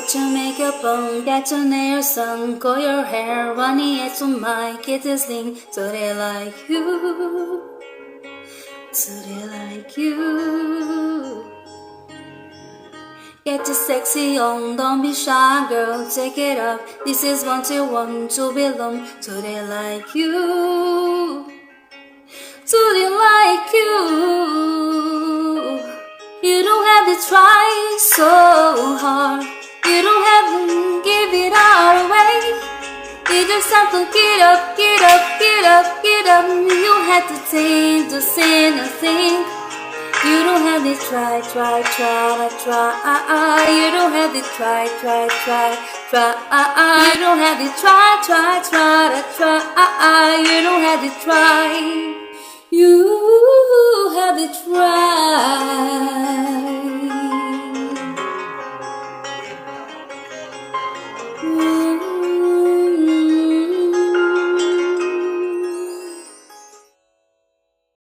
Put your makeup on, get your nails done, curl your hair, running it to my kids sing. So they like you, so they like you. Get your sexy on, don't be shy, girl, take it up. This is 1 to belong, so they like you, so they like you. You don't have to try so hard, you don't have to give it all away. You just have to get up, get up, get up, get up. You don't have to think, to say nothing. You don't have to try. You don't have to try. You don't have to try. You don't have to try. You have to try.